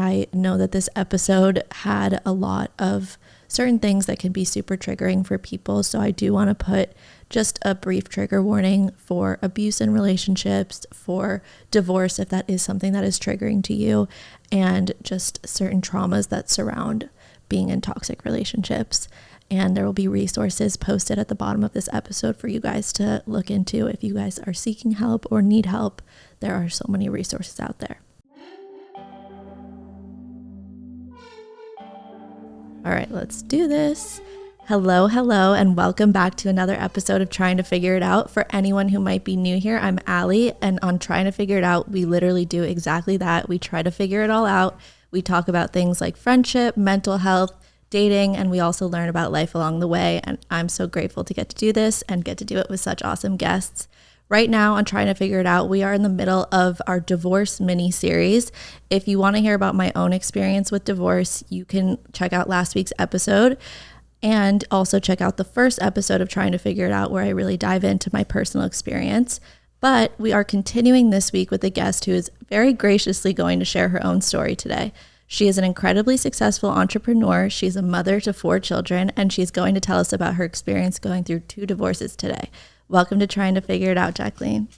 I know that this episode had a lot of certain things that can be super triggering for people. So I do want to put just a brief trigger warning for abuse in relationships, for divorce, if that is something that is triggering to you, and just certain traumas that surround being in toxic relationships. And there will be resources posted at the bottom of this episode for you guys to look into if you guys are seeking help or need help. There are so many resources out there. All right, let's do this. Hello, and welcome back to another episode of Trying to Figure It Out. For anyone who might be new here, I'm Allie, and on Trying to Figure It Out, we literally do exactly that. We try to figure it all out. We talk about things like friendship, mental health, dating, and we also learn about life along the way. And I'm so grateful to get to do this and get to do it with such awesome guests. Right now on Trying to Figure It Out, we are in the middle of our divorce mini-series. If you want to hear about my own experience with divorce, you can check out last week's episode and also check out the first episode of Trying to Figure It Out, where I really dive into my personal experience. But we are continuing this week with a guest who is very graciously going to share her own story today. She is an incredibly successful entrepreneur. She's a mother to 4 children, and she's going to tell us about her experience going through 2 divorces today. Welcome to Trying to Figure It Out, Jacqueline.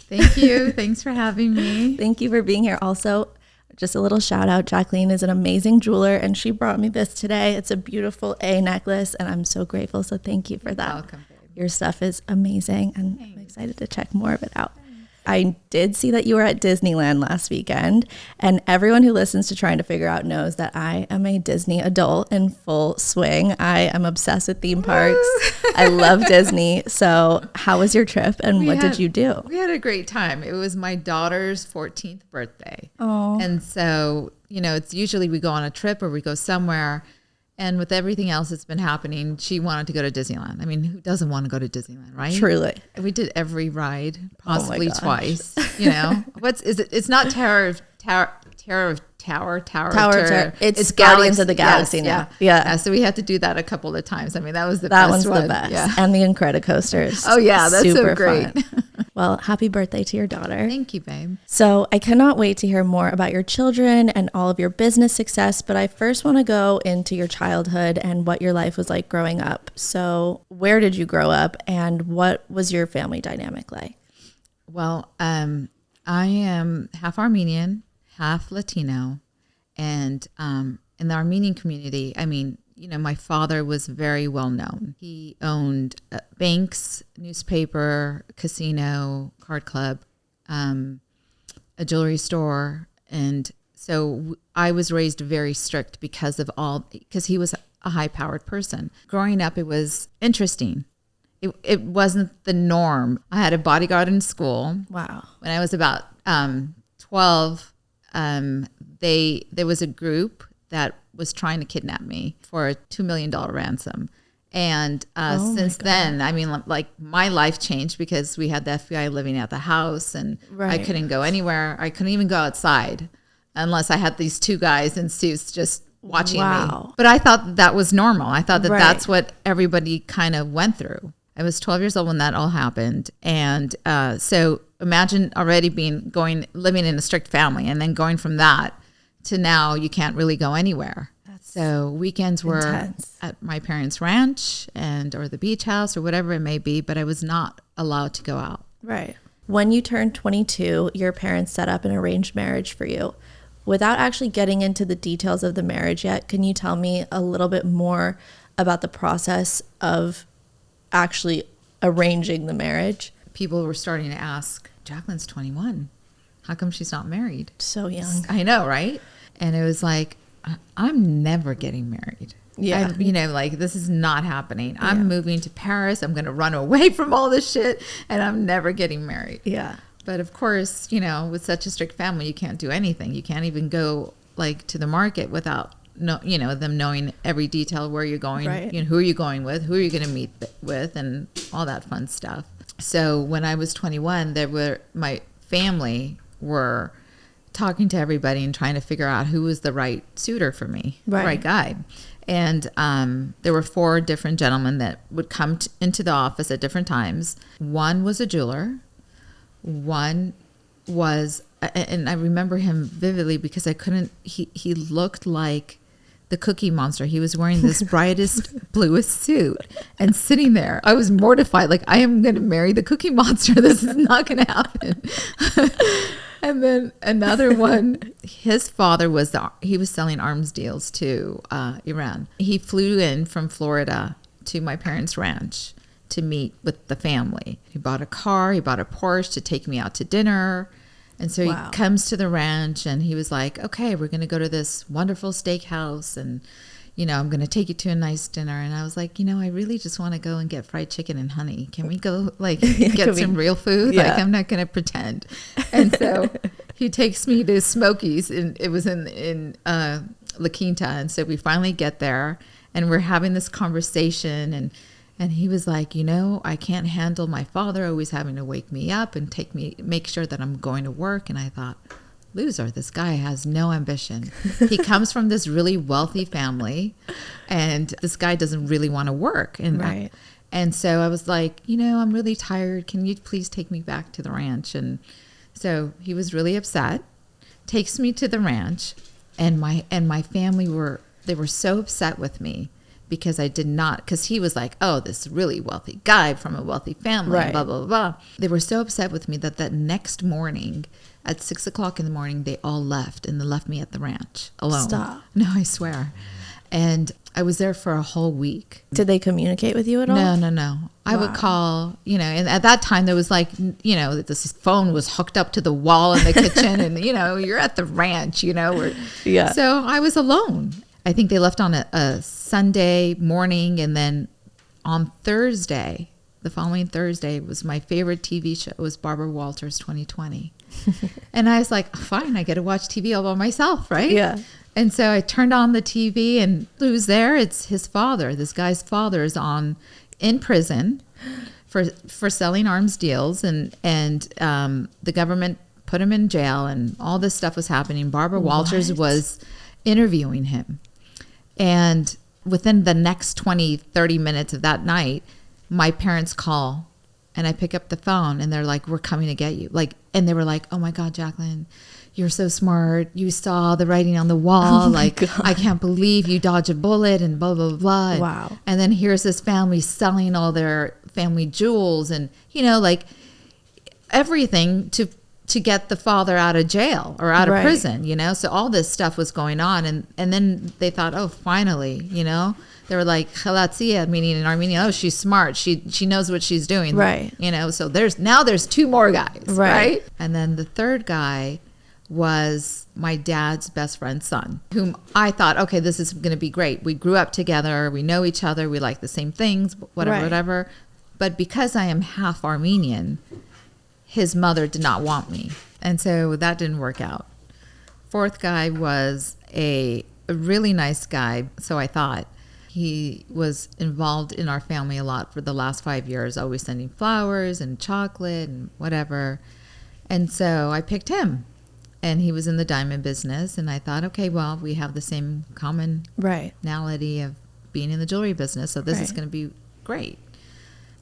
Thank you. Thanks for having me. Thank you for being here. Also, just a little shout out. Jacqueline is an amazing jeweler, and she brought me this today. It's a beautiful A necklace, and I'm so grateful. So thank you for that. You're welcome, babe. Your stuff is amazing, and I'm excited to check more of it out. I did see that you were at Disneyland last weekend, and everyone who listens to Trying to Figure Out knows that I am a Disney adult in full swing. I am obsessed with theme parks. I love Disney. So how was your trip, and what did you do? We had a great time. It was my daughter's 14th birthday. Oh. And so, it's usually we go on a trip or we go somewhere. And with everything else that's been happening, she wanted to go to Disneyland. I mean, who doesn't want to go to Disneyland, right? Truly. We did every ride, possibly twice. It's not Tower of Terror. It's Guardians of the Galaxy now. Yeah. So we had to do that a couple of times. I mean, that was the that best one's the best. Yeah. And the Incredicoasters. Oh yeah, that's super so great. Well, happy birthday to your daughter. Thank you, babe. So I cannot wait to hear more about your children and all of your business success, but I first want to go into your childhood and what your life was like growing up. So where did you grow up, and what was your family dynamic like? Well, I am half Armenian, half Latino, and in the Armenian community, my father was very well known. He owned banks, newspaper, casino, card club, a jewelry store. And so I was raised very strict because he was a high-powered person. Growing up, it was interesting. It wasn't the norm. I had a bodyguard in school. Wow. When I was about 12, there was a group that was trying to kidnap me for a $2 million ransom. And since then, my life changed because we had the FBI living at the house, and I couldn't go anywhere. I couldn't even go outside unless I had these 2 guys in suits just watching me. But I thought that was normal. I thought that that's what everybody kind of went through. I was 12 years old when that all happened. And so imagine already living in a strict family, and then going from that to now you can't really go anywhere. So weekends were intense. At my parents' ranch or the beach house or whatever it may be, but I was not allowed to go out. Right. When you turned 22, your parents set up an arranged marriage for you. Without actually getting into the details of the marriage yet, can you tell me a little bit more about the process of actually arranging the marriage? People were starting to ask, Jacqueline's 21. How come she's not married? So young. I know, right? And it was like, I'm never getting married. Yeah. This is not happening. I'm moving to Paris. I'm going to run away from all this shit, and I'm never getting married. Yeah. But of course, with such a strict family, you can't do anything. You can't even go to the market without them knowing every detail, where you're going, who are you going with, who are you going to meet with, and all that fun stuff. So when I was 21, my family were talking to everybody and trying to figure out who was the right suitor for me, the right guy. And there were 4 different gentlemen that would come into the office at different times. One was a jeweler. One was and I remember him vividly because he looked like the Cookie Monster. He was wearing this brightest, bluest suit and sitting there. I was mortified. Like, I am going to marry the Cookie Monster. This is not going to happen. And then another one, his father he was selling arms deals to Iran. He flew in from Florida to my parents' ranch to meet with the family. He bought a car, he bought a Porsche to take me out to dinner. And so he comes to the ranch and he was like, okay, we're going to go to this wonderful steakhouse and, I'm going to take you to a nice dinner. And I was like, I really just want to go and get fried chicken and honey. Can we go get some real food? Yeah. Like, I'm not going to pretend. And so he takes me to Smokies, and it was in La Quinta. And so we finally get there and we're having this conversation and he was like, I can't handle my father always having to wake me up and make sure that I'm going to work. And I thought, loser, this guy has no ambition. He comes from this really wealthy family and this guy doesn't really want to work. And so I was like, I'm really tired. Can you please take me back to the ranch? And so he was really upset, takes me to the ranch, and my family were so upset with me. Because I did not, because he was like, oh, this really wealthy guy from a wealthy family, blah, blah, blah. They were so upset with me that next morning at 6 o'clock in the morning, they all left and they left me at the ranch alone. Stop. No, I swear. And I was there for a whole week. Did they communicate with you at all? No. I would call, and at that time there was like, this phone was hooked up to the wall in the kitchen and, you're at the ranch, Yeah. So I was alone. I think they left on a Sunday morning, and then on Thursday, the following Thursday, was my favorite TV show. It was Barbara Walters 2020. And I was like, fine, I get to watch TV all by myself, right? Yeah. And so I turned on the TV, and who's there? It's his father. This guy's father is in prison for selling arms deals, and the government put him in jail, and all this stuff was happening. Barbara Walters was interviewing him. And within the next 20, 30 minutes of that night, my parents call and I pick up the phone and they're like, we're coming to get you. And they were like, oh my God, Jacqueline, you're so smart. You saw the writing on the wall. God. I can't believe you dodged a bullet and blah, blah, blah. Wow. And then here's this family selling all their family jewels and, everything to get the father out of jail or out of prison, So all this stuff was going on. And then they thought, oh, finally, they were like, Khalatzia, meaning in Armenian, oh, she's smart. She knows what she's doing. Right. So there's two more guys. Right. And then the third guy was my dad's best friend's son, whom I thought, okay, this is going to be great. We grew up together. We know each other. We like the same things, whatever. But because I am half Armenian, his mother did not want me. And so that didn't work out. Fourth guy was a really nice guy. So I thought. He was involved in our family a lot for the last 5 years, always sending flowers and chocolate and whatever. And so I picked him. And he was in the diamond business. And I thought, okay, well, we have the same commonality of being in the jewelry business. So this is going to be great.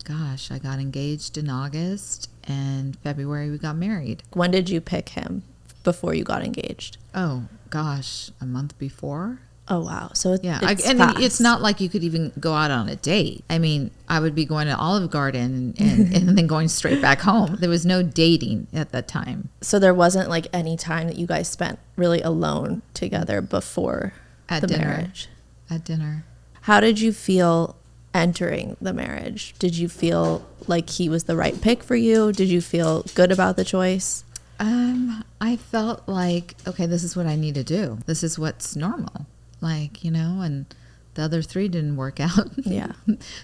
Gosh, I got engaged in August, and February we got married. When did you pick him before you got engaged? Oh, gosh, a month before. Oh, wow. So it's it's not like you could even go out on a date. I mean, I would be going to Olive Garden and then going straight back home. There was no dating at that time. So there wasn't like any time that you guys spent really alone together before the marriage? At dinner. How did you feel entering the marriage? Did you feel like he was the right pick for you? Did you feel good about the choice? I felt like, okay, this is what I need to do. This is what's normal. And the other three didn't work out. Yeah.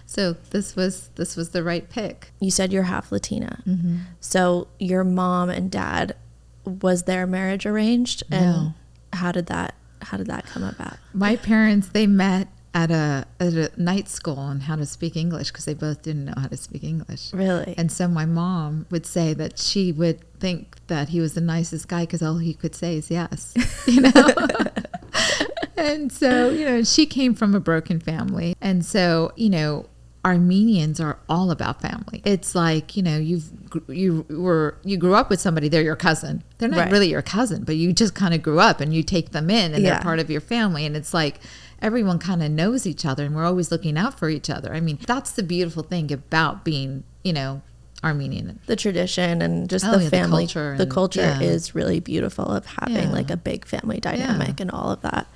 So this was the right pick. You said you're half Latina. Mm-hmm. So your mom and dad, was their marriage arranged? No. And how did that come about? My parents, they met at a night school on how to speak English because they both didn't know how to speak English. Really? And so my mom would say that she would think that he was the nicest guy because all he could say is yes. And so, she came from a broken family. And so, Armenians are all about family. It's like, you know, you grew up with somebody, they're your cousin. They're not really your cousin, but you just kind of grew up and you take them in and they're part of your family. And it's like everyone kind of knows each other and we're always looking out for each other. I mean, that's the beautiful thing about being, you know, Armenian. The tradition and just the family. The culture is really beautiful of having like a big family dynamic and all of that.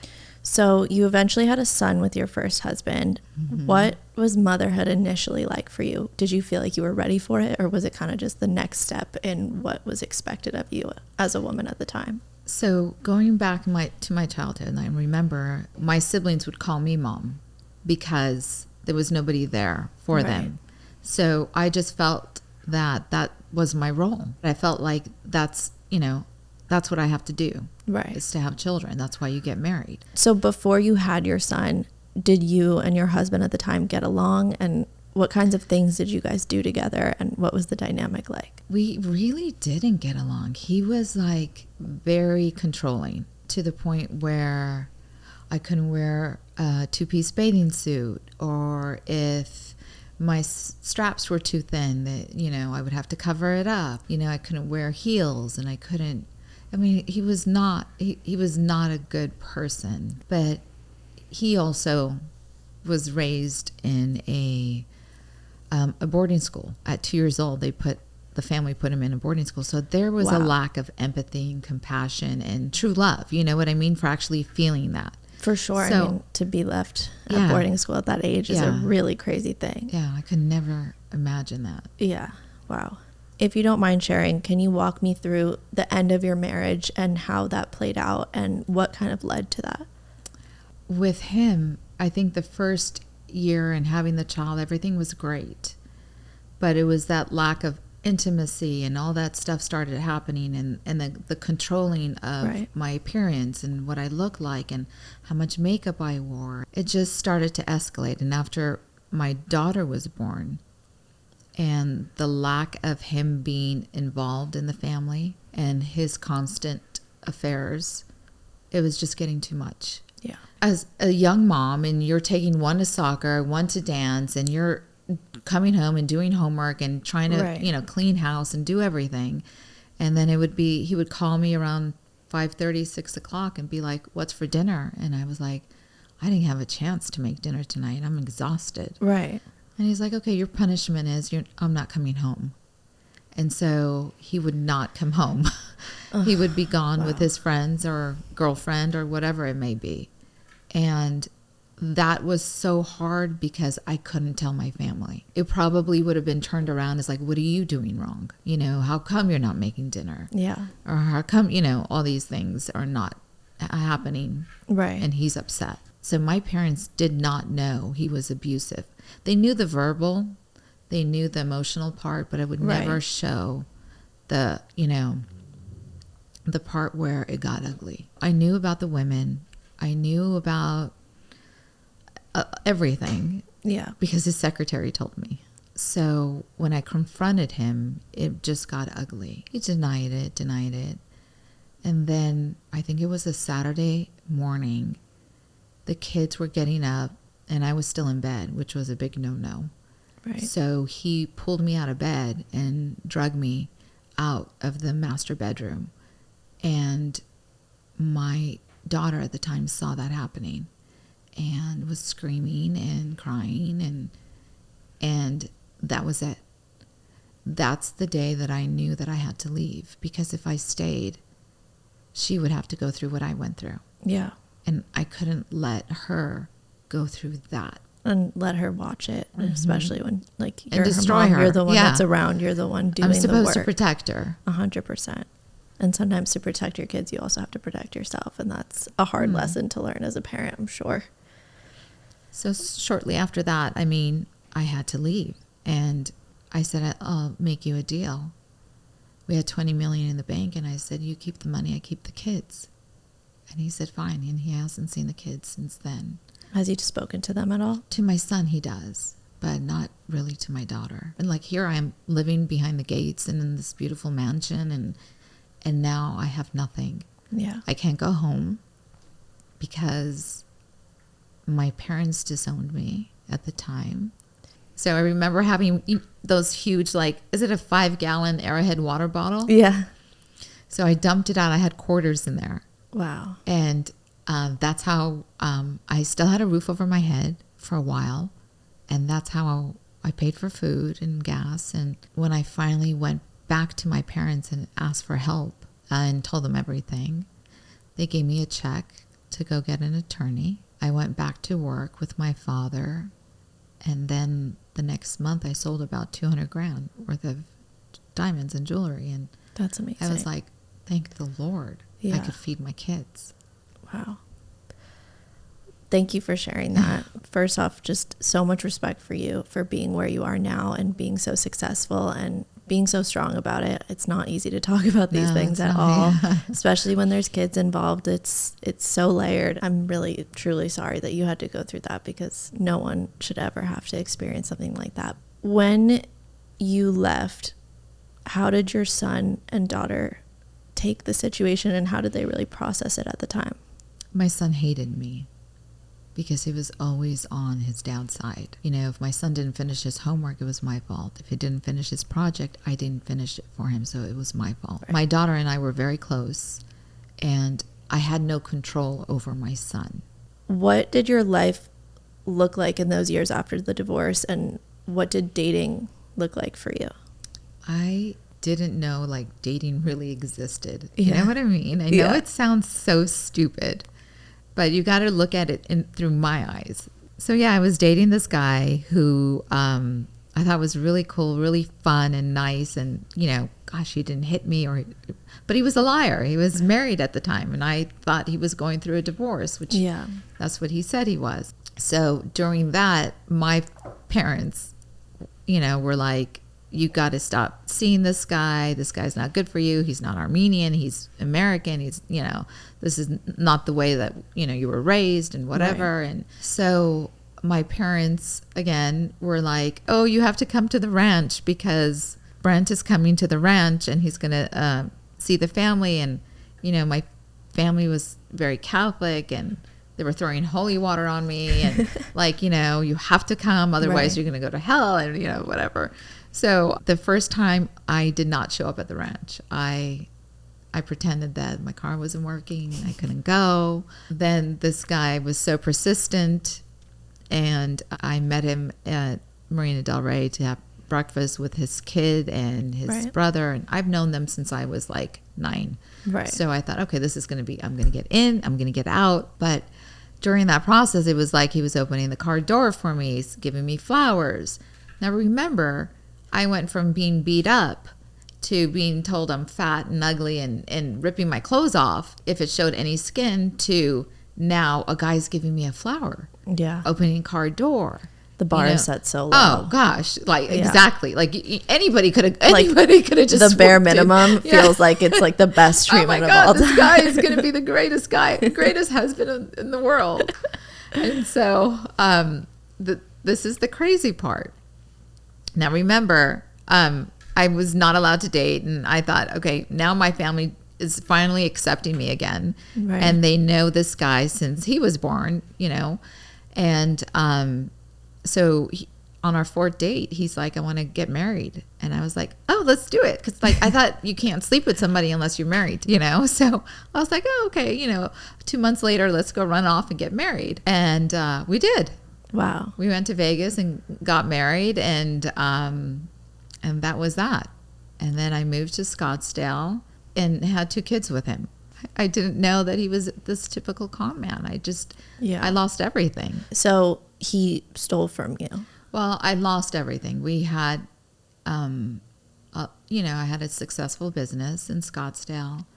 So you eventually had a son with your first husband. Mm-hmm. What was motherhood initially like for you? Did you feel like you were ready for it, or was it kind of just the next step in what was expected of you as a woman at the time? So going back to my childhood, and I remember my siblings would call me mom because there was nobody there for them. So I just felt that was my role. I felt like that's what I have to do. Right. Is to have children. That's why you get married. So before you had your son, did you and your husband at the time get along? And what kinds of things did you guys do together? And what was the dynamic like? We really didn't get along. He was like very controlling to the point where I couldn't wear a two-piece bathing suit, or if my straps were too thin, that, you know, I would have to cover it up. You know, I couldn't wear heels, and I couldn't. I mean, he was not a good person, but he also was raised in a boarding school. At 2 years old, the family put him in a boarding school. So there was a lack of empathy and compassion and true love. You know what I mean? For actually feeling that. For sure. So, I mean, to be left at boarding school at that age is a really crazy thing. Yeah, I could never imagine that. Yeah. Wow. If you don't mind sharing, can you walk me through the end of your marriage and how that played out and what kind of led to that? With him, I think the first year and having the child, everything was great. But it was that lack of intimacy and all that stuff started happening, and the controlling of my appearance and what I looked like and how much makeup I wore. It just started to escalate. And after my daughter was born, and the lack of him being involved in the family and his constant affairs, it was just getting too much. Yeah. As a young mom, and you're taking one to soccer, one to dance, and you're coming home and doing homework and trying to, you know, clean house and do everything. And then he would call me around 5:30, 6 o'clock and be like, "What's for dinner?" And I was like, "I didn't have a chance to make dinner tonight. I'm exhausted." Right. And he's like, "Okay, your punishment is I'm not coming home." And so he would not come home. He would be gone with his friends or girlfriend or whatever it may be. And that was so hard because I couldn't tell my family. It probably would have been turned around as like, "What are you doing wrong? You know, how come you're not making dinner?" Yeah. Or how come, you know, all these things are not happening. Right. And he's upset. So my parents did not know he was abusive. They knew the verbal, they knew the emotional part, but I would never show the, you know, the part where it got ugly. I knew about the women. I knew about everything. Yeah. Because his secretary told me. So when I confronted him, it just got ugly. He denied it. And then I think it was a Saturday morning, the kids were getting up and I was still in bed, which was a big no-no. Right. So he pulled me out of bed and dragged me out of the master bedroom. And my daughter at the time saw that happening and was screaming and crying, and that was it. That's the day that I knew that I had to leave, because if I stayed, she would have to go through what I went through. Yeah. And I couldn't let her go through that. And let her watch it, especially when, like, you're her mom, you're the one that's around, you're the one doing the work. I'm supposed to protect her. 100%. And sometimes to protect your kids, you also have to protect yourself. And that's a hard lesson to learn as a parent, I'm sure. So shortly after that, I mean, I had to leave. And I said, "I'll make you a deal." We had $20 million in the bank. And I said, "You keep the money, I keep the kids." And he said, "Fine." And he hasn't seen the kids since then. Has he spoken to them at all? To my son, he does, but not really to my daughter. And like, here I am living behind the gates and in this beautiful mansion, and now I have nothing. Yeah. I can't go home because my parents disowned me at the time. So I remember having those huge, like, is it a 5-gallon Arrowhead water bottle? Yeah. So I dumped it out. I had quarters in there. Wow. And that's how I still had a roof over my head for a while. And that's how I paid for food and gas. And when I finally went back to my parents and asked for help and told them everything, they gave me a check to go get an attorney. I went back to work with my father. And then the next month I sold about 200 grand worth of diamonds and jewelry. And that's amazing. I was like, thank the Lord. Yeah. I could feed my kids. Wow. Thank you for sharing that. First off, just so much respect for you for being where you are now and being so successful and being so strong about it. It's not easy to talk about these things at all, especially when there's kids involved. It's so layered. I'm really, truly sorry that you had to go through that, because no one should ever have to experience something like that. When you left, how did your son and daughter take the situation, and how did they really process it at the time? My son hated me because he was always on his dad's side. You know, if my son didn't finish his homework, it was my fault. If he didn't finish his project, I didn't finish it for him, so it was my fault. Right. My daughter and I were very close, and I had no control over my son. What did your life look like in those years after the divorce, and what did dating look like for you? I didn't know, like, dating really existed. You know what I mean? I know it sounds so stupid, but you got to look at it through my eyes. So yeah, I was dating this guy who I thought was really cool, really fun and nice. And, you know, gosh, he didn't hit me but he was a liar. He was married at the time. And I thought he was going through a divorce, which that's what he said he was. So during that, my parents, you know, were like, you got to stop seeing this guy. This guy's not good for you. He's not Armenian. He's American. He's, you know, this is not the way that, you know, you were raised and whatever. Right. And so my parents, again, were like, oh, you have to come to the ranch because Brent is coming to the ranch and he's going to see the family. And, you know, my family was very Catholic and they were throwing holy water on me and like, you know, you have to come. Otherwise you're going to go to hell and, you know, whatever. So the first time I did not show up at the ranch. I pretended that my car wasn't working. I couldn't go. Then this guy was so persistent, and I met him at Marina Del Rey to have breakfast with his kid and his brother. And I've known them since I was like 9. Right. So I thought, okay, this is going to be, I'm going to get in, I'm going to get out. But during that process, it was like he was opening the car door for me, he's giving me flowers. Now remember, I went from being beat up to being told I'm fat and ugly and ripping my clothes off if it showed any skin, to now a guy's giving me a flower. Yeah. Opening car door. The bar is set so low. Oh gosh, like exactly. Like anybody could have just the bare minimum feels like it's like the best treatment of all time. This guy is going to be the greatest husband in the world. And so this is the crazy part. Now remember, I was not allowed to date, and I thought, okay, now my family is finally accepting me again, and they know this guy since he was born, you know, and so on our 4th date, he's like, I want to get married, and I was like, oh, let's do it, because like I thought you can't sleep with somebody unless you're married, you know, so I was like, oh, okay, you know, 2 months later, let's go run off and get married, and we did. Wow. We went to Vegas and got married, and that was that. And then I moved to Scottsdale and had 2 kids with him. I didn't know that he was this typical con man. I lost everything. So he stole from you. Well, I lost everything. We had, you know, I had a successful business in Scottsdale.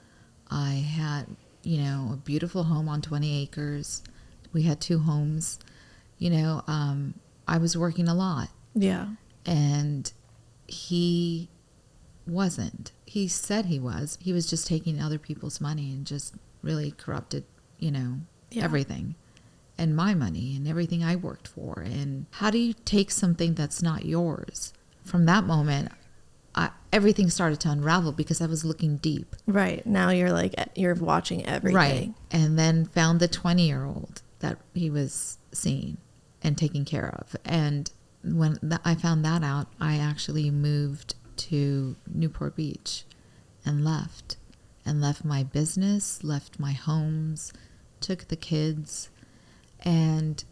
I had, you know, a beautiful home on 20 acres. We had 2 homes. You know, I was working a lot. Yeah. And he wasn't. He said he was. He was just taking other people's money and just really corrupted, you know, everything. And my money and everything I worked for. And how do you take something that's not yours? From that moment, everything started to unravel because I was looking deep. Right. Now you're watching everything. Right. And then found the 20-year-old that he was seeing and taking care of. And when I found that out, I actually moved to Newport Beach and left my business, left my homes, took the kids, and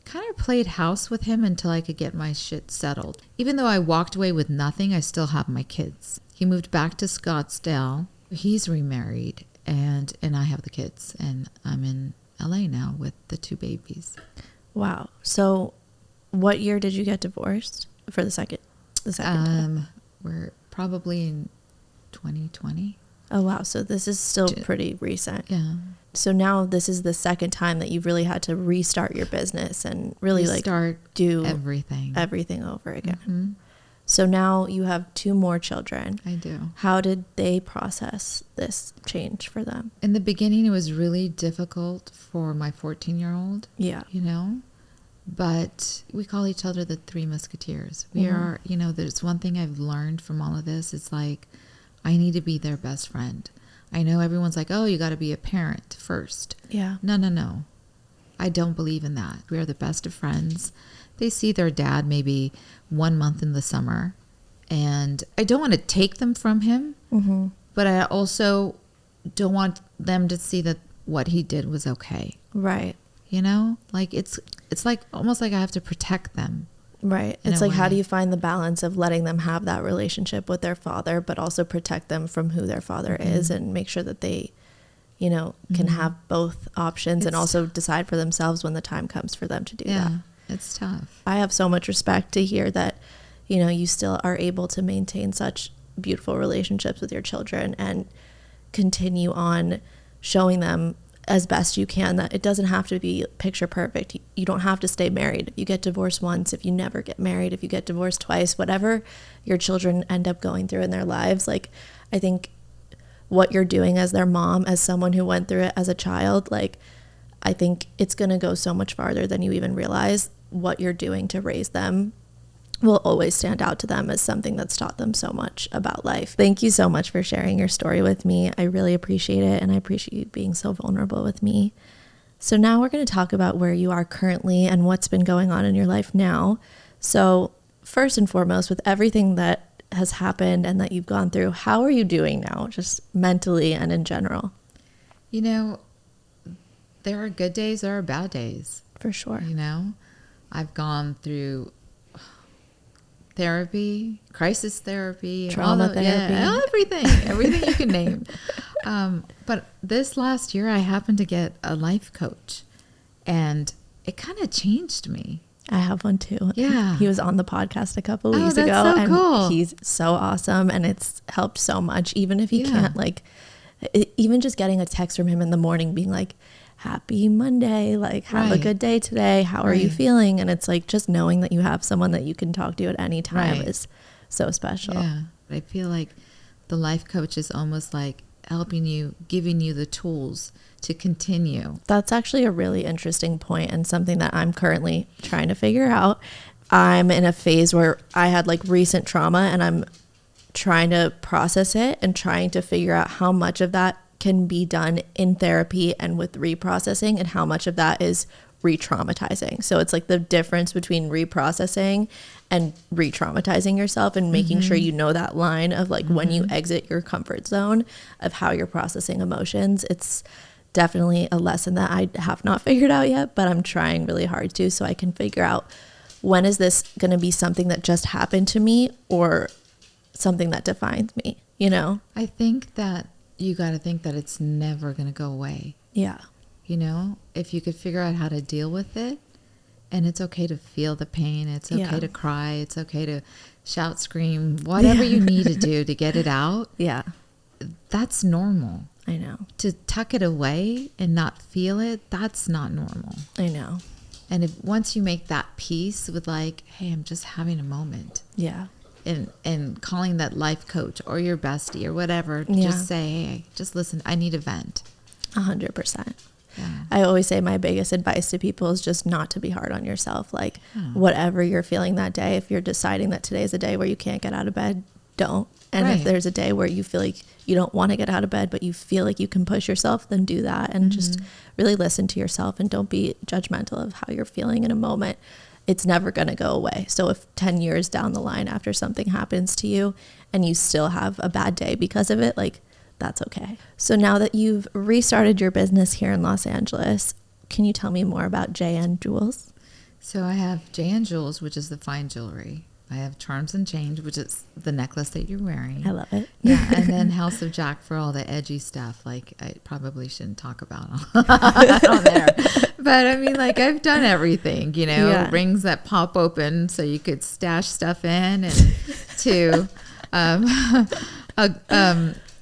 kind of played house with him until I could get my shit settled. Even though I walked away with nothing, I still have my kids. He moved back to Scottsdale. He's remarried, and I have the kids, and I'm in LA now with the 2 babies. Wow. So what year did you get divorced for the second time? We're probably in 2020. Oh, wow. So this is still pretty recent. Yeah. So now this is the second time that you've really had to restart your business and really do everything over again. Mm-hmm. So now you have 2 more children. I do. How did they process this change for them? In the beginning, it was really difficult for my 14-year-old. Yeah. You know, but we call each other the 3 Musketeers. We are, you know, there's one thing I've learned from all of this. It's like, I need to be their best friend. I know everyone's like, oh, you got to be a parent first. Yeah. No. I don't believe in that. We are the best of friends. They see their dad maybe 1 month in the summer. And I don't want to take them from him, but I also don't want them to see that what he did was okay. Right. You know, like it's like almost like I have to protect them. Right. It's like, how do you find the balance of letting them have that relationship with their father, but also protect them from who their father is and make sure that they, you know, can have both options and also decide for themselves when the time comes for them to do that. It's tough. I have so much respect to hear that, you know, you still are able to maintain such beautiful relationships with your children and continue on showing them as best you can that it doesn't have to be picture perfect. You don't have to stay married. If you get divorced once, if you never get married, if you get divorced twice, whatever your children end up going through in their lives, like, I think what you're doing as their mom, as someone who went through it as a child, like, I think it's going to go so much farther than you even realize. What you're doing to raise them will always stand out to them as something that's taught them so much about life. Thank you so much for sharing your story with me. I really appreciate it, and I appreciate you being so vulnerable with me. So now we're going to talk about where you are currently and what's been going on in your life now. So first and foremost, with everything that has happened and that you've gone through, how are you doing now, just mentally and in general? You know, there are good days, there are bad days. For sure. You know, I've gone through therapy, crisis therapy, trauma therapy, everything you can name. But this last year, I happened to get a life coach, and it kind of changed me. I have one too. Yeah. He was on the podcast a couple weeks that's ago, so and cool. He's so awesome, and it's helped so much. Even if you can't, like, even just getting a text from him in the morning being like, happy Monday, like, have a good day today, how are you feeling? And it's like, just knowing that you have someone that you can talk to at any time is so special. Yeah, I feel like the life coach is almost like helping you, giving you the tools to continue. That's actually a really interesting point, and something that I'm currently trying to figure out. I'm in a phase where I had like recent trauma, and I'm trying to process it and trying to figure out how much of that can be done in therapy and with reprocessing, and how much of that is re-traumatizing. So it's like the difference between reprocessing and re-traumatizing yourself, and making sure you know that line of like when you exit your comfort zone of how you're processing emotions. It's definitely a lesson that I have not figured out yet, but I'm trying really hard to, so I can figure out, when is this going to be something that just happened to me or something that defines me, you know? I think that you got to think that it's never going to go away. Yeah. You know, if you could figure out how to deal with it, and it's okay to feel the pain. It's okay to cry. It's okay to shout, scream, whatever you need to do to get it out. Yeah. That's normal. I know. To tuck it away and not feel it, that's not normal. I know. And if once you make that peace with like, hey, I'm just having a moment. Yeah. And calling that life coach or your bestie or whatever, just say, hey, just listen, I need a vent. 100%. Yeah. I always say my biggest advice to people is just not to be hard on yourself. Like, whatever you're feeling that day, if you're deciding that today is a day where you can't get out of bed, don't. And if there's a day where you feel like you don't want to get out of bed, but you feel like you can push yourself, then do that. And just really listen to yourself, and don't be judgmental of how you're feeling in a moment. it's never going to go away. So if 10 years down the line after something happens to you and you still have a bad day because of it, like, that's okay. So now that you've restarted your business here in Los Angeles, can you tell me more about JN Jewels? So I have JN Jewels, which is the fine jewelry. I have Charms and Change, which is the necklace that you're wearing. I love it. Yeah, and then House of Jack for all the edgy stuff. Like, I probably shouldn't talk about on there. But I mean, like, I've done everything, you know, Yeah. rings that pop open so you could stash stuff in, and to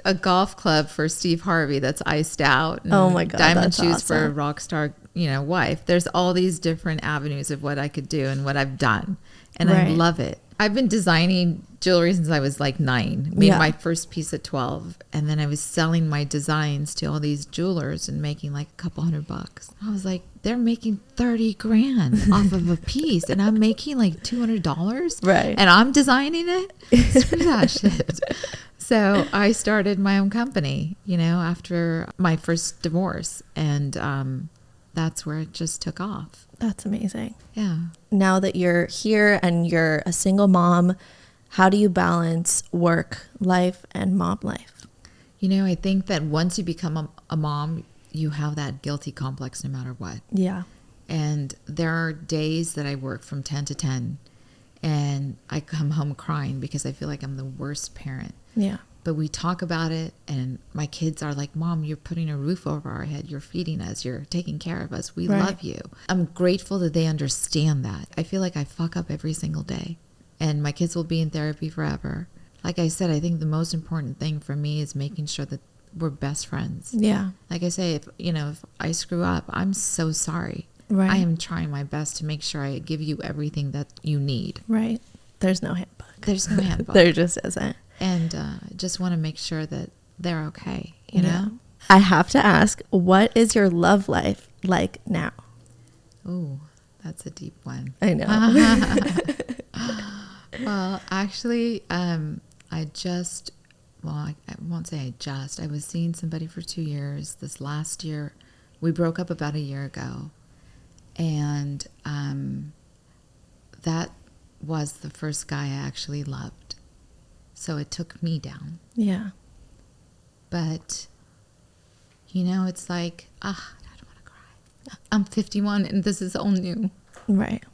a golf club for Steve Harvey that's iced out. And Oh my God, diamond that's shoes for a awesome. rock star, you know, wife. There's all these different avenues of what I could do and what I've done. And I Right. love it. I've been designing jewelry since I was like 9. Made Yeah. my first piece at 12. And then I was selling my designs to all these jewelers and making like a couple $100. I was like, they're making 30 grand off of a piece. And I'm making like $200. Right. And I'm designing it. Screw that shit. So I started my own company, you know, after my first divorce. And that's where it just took off. That's amazing. Yeah. Now that you're here and you're a single mom, how do you balance work life and mom life? You know, I think that once you become a mom, you have that guilty complex no matter what. Yeah. And there are days that I work from 10 to 10 and I come home crying because I feel like I'm the worst parent. Yeah. But we talk about it and my kids are like, Mom, you're putting a roof over our head. You're feeding us. You're taking care of us. We Right. love you. I'm grateful that they understand that. I feel like I fuck up every single day and my kids will be in therapy forever. Like I said, I think the most important thing for me is making sure that we're best friends. Yeah. Like I say, if I screw up, I'm so sorry. Right. I am trying my best to make sure I give you everything that you need. Right. There's no handbook. There's no handbook. There just isn't. And I just want to make sure that they're okay, you know? I have to ask, what is your love life like now? Oh, that's a deep one. I know. Well, actually, I won't say I was seeing somebody for 2 years. This last year, we broke up about a year ago. And that was the first guy I actually loved. So it took me down. Yeah. But, you know, it's like, I don't want to cry. I'm 51 and this is all new. Right.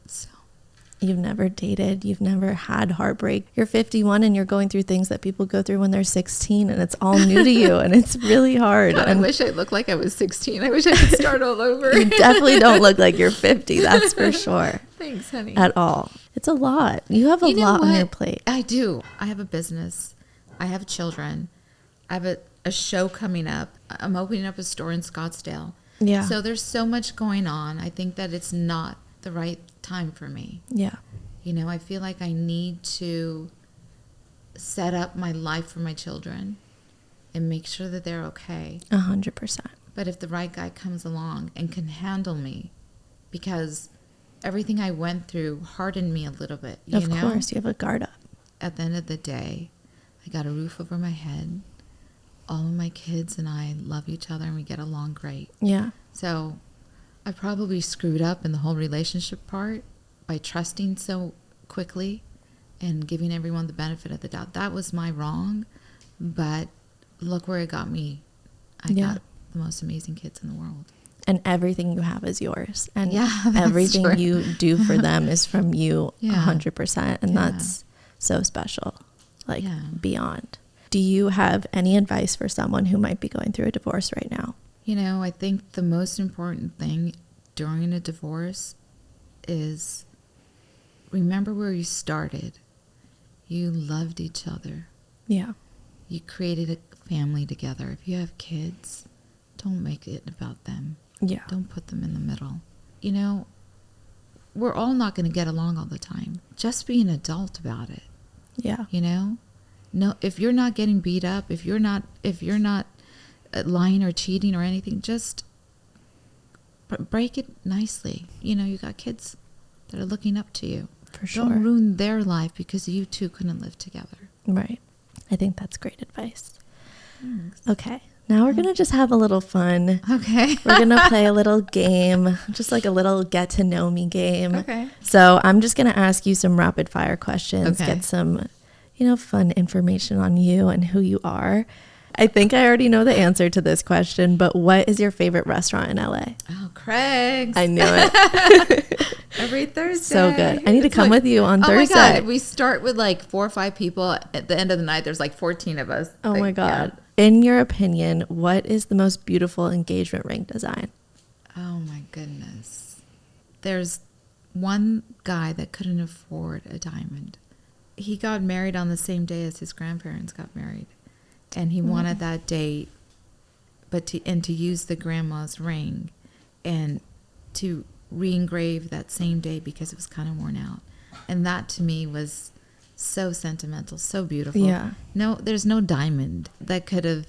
So. You've never dated. You've never had heartbreak. You're 51 and you're going through things that people go through when they're 16 and it's all new to you and it's really hard. God, I wish I looked like I was 16. I wish I could start all over. You definitely don't look like you're 50. That's for sure. Thanks, honey. At all. It's a lot. You have a lot on your plate. I do. I have a business. I have children. I have a show coming up. I'm opening up a store in Scottsdale. Yeah. So there's so much going on. I think that it's not the right time for me. Yeah. You know, I feel like I need to set up my life for my children and make sure that they're okay. 100%. But if the right guy comes along and can handle me, because everything I went through hardened me a little bit, you know? Of course, you have a guard up. At the end of the day, I got a roof over my head. All of my kids and I love each other and we get along great. Yeah. So I probably screwed up in the whole relationship part by trusting so quickly and giving everyone the benefit of the doubt. That was my wrong, but look where it got me. I got the most amazing kids in the world. And everything you have is yours. And that's everything true. you do for them is from you 100%. And Yeah. that's so special, like beyond. Do you have any advice for someone who might be going through a divorce right now? You know, I think the most important thing during a divorce is remember where you started. You loved each other. Yeah. You created a family together. If you have kids, don't make it about them. Yeah. Don't put them in the middle. You know, we're all not going to get along all the time. Just be an adult about it. Yeah. You know? No, if you're not getting beat up, if you're not lying or cheating or anything, just break it nicely. You know, you got kids that are looking up to you. For sure. Don't ruin their life because you two couldn't live together. Right. I think that's great advice. Thanks. Okay. Now we're going to just have a little fun. Okay. We're going to play a little game, just like a little get to know me game. Okay. So I'm just going to ask you some rapid fire questions, Okay. get some, fun information on you and who you are. I think I already know the answer to this question, but what is your favorite restaurant in LA? Oh, Craig's. I knew it. Every Thursday. So good. I need to come with you on Thursday. Oh my God. We start with like 4 or 5 people. At the end of the night, there's like 14 of us. Oh my God. Yeah. In your opinion, what is the most beautiful engagement ring design? Oh my goodness. There's one guy that couldn't afford a diamond. He got married on the same day as his grandparents got married. And he wanted that date, to use the grandma's ring and to re-engrave that same day because it was kind of worn out. And that to me was so sentimental, so beautiful. Yeah. No, there's no diamond that could have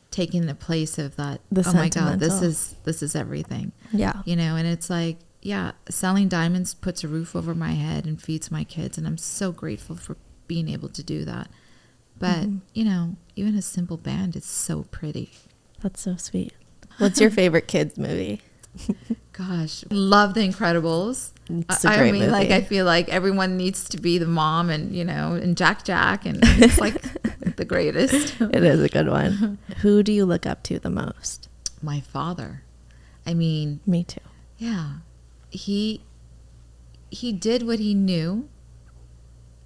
taken the place of that. The oh my God, this is everything. Yeah. And it's like, yeah, selling diamonds puts a roof over my head and feeds my kids. And I'm so grateful for being able to do that. But, even a simple band is so pretty. That's so sweet. What's your favorite kids movie? Gosh, love The Incredibles. It's a great movie. I feel like everyone needs to be the mom and, and Jack, and it's like the greatest. It is a good one. Who do you look up to the most? My father. Me too. Yeah. He did what he knew.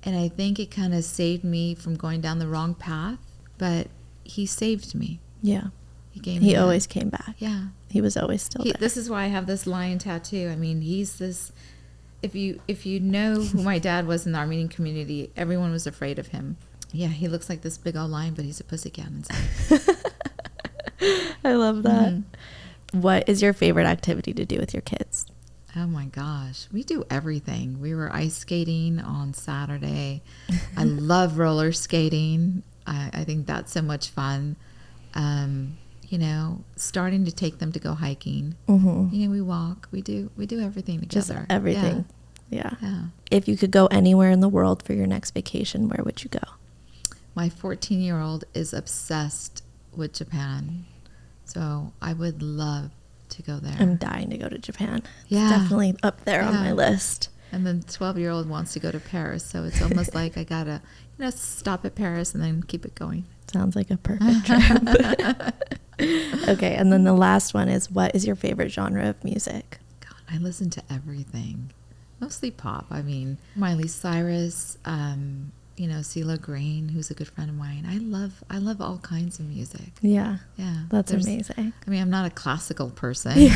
And I think it kind of saved me from going down the wrong path, but he saved me. Yeah. He always came back. Yeah. He was always still there. This is why I have this lion tattoo. he's this, if you know who my dad was in the Armenian community, everyone was afraid of him. Yeah, he looks like this big old lion, but he's a pussycat inside. I love that. Mm-hmm. What is your favorite activity to do with your kids? Oh my gosh, we do everything. We were ice skating on Saturday. I love roller skating. I think that's so much fun. Starting to take them to go hiking. Mm-hmm. We walk. We do everything together. Just everything. Yeah. If you could go anywhere in the world for your next vacation, where would you go? My 14-year-old is obsessed with Japan, so I would love to go there. I'm dying to go to Japan. Yeah. It's definitely up there on my list. And then 12-year-old wants to go to Paris, so it's almost like I gotta stop at Paris and then keep it going. Sounds like a perfect trip. Okay, and then the last one is, what is your favorite genre of music? God, I listen to everything. Mostly pop. Miley Cyrus, CeeLo Green, who's a good friend of mine. I love all kinds of music. Yeah. Yeah. That's amazing. I'm not a classical person,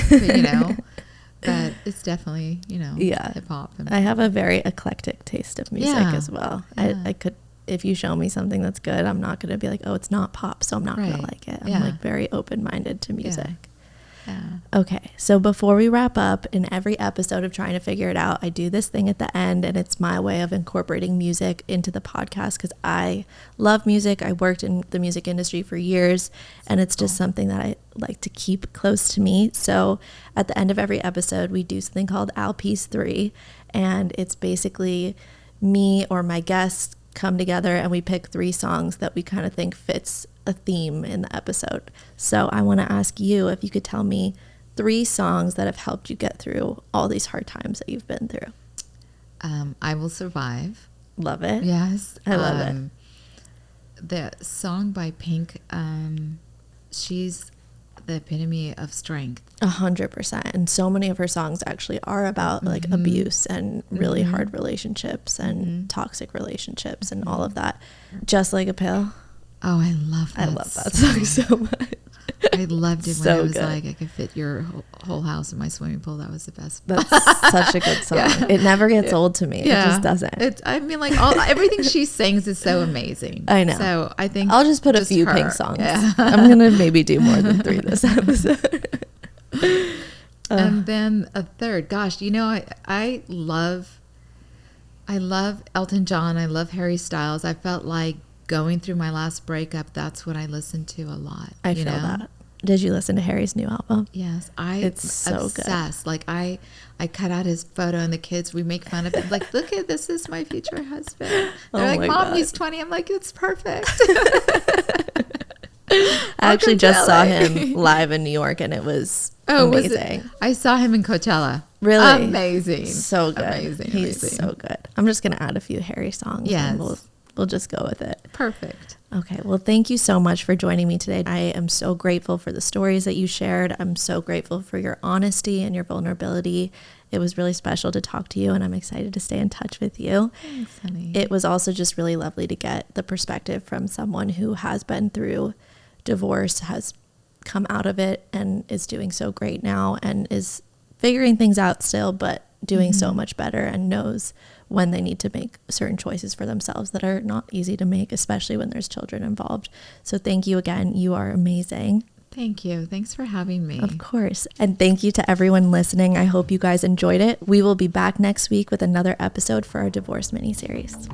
but it's definitely, hip hop. I have a very eclectic taste of music as well. Yeah. I could, if you show me something that's good, I'm not going to be like, oh, it's not pop, so I'm not going to like it. I'm like very open-minded to music. Yeah. Okay, so before we wrap up, in every episode of Trying to Figure It Out, I do this thing at the end, and it's my way of incorporating music into the podcast because I love music. I worked in the music industry for years, and it's just something that I like to keep close to me. So at the end of every episode, we do something called Al Piece 3, and it's basically me or my guests come together and we pick 3 songs that we kind of think fits a theme in the episode. So I want to ask you if you could tell me 3 songs that have helped you get through all these hard times that you've been through. I Will Survive. Love it. Yes. I love it. The song by Pink, she's the epitome of strength. 100%. And so many of her songs actually are about like abuse and really hard relationships and toxic relationships and all of that. Just Like a Pill. Oh, I love that. I love that song so much. I loved it when So I was good. like, I could fit your whole house in my swimming pool. That was the best. That's such a good song. Yeah. It never gets old to me. It just doesn't. Everything she sings is so amazing. I know. So I think I'll just put a few Pink songs. Yeah. I'm going to maybe do more than 3 this episode. And then a third. Gosh, I love Elton John. I love Harry Styles. I felt like going through my last breakup, that's what I listened to a lot. I feel that. Did you listen to Harry's new album? Yes, it's so obsessed. Like I cut out his photo, and the kids, we make fun of it. Like, look at this is my future husband. They're like, Mom, he's 20. I'm like, it's perfect. I actually just saw him live in New York, and it was amazing. I saw him in Coachella. Really? Amazing. So good. Amazing. He's so good. I'm just going to add a few Harry songs. Yes. And we'll just go with it. Perfect. Okay. Well, thank you so much for joining me today. I am so grateful for the stories that you shared. I'm so grateful for your honesty and your vulnerability. It was really special to talk to you, and I'm excited to stay in touch with you. Thanks, honey. It was also just really lovely to get the perspective from someone who has been through divorce, has come out of it, and is doing so great now, and is figuring things out still, but doing so much better, and knows when they need to make certain choices for themselves that are not easy to make, especially when there's children involved. So thank you again. You are amazing. Thank you. Thanks for having me. Of course. And thank you to everyone listening. I hope you guys enjoyed it. We will be back next week with another episode for our divorce mini-series.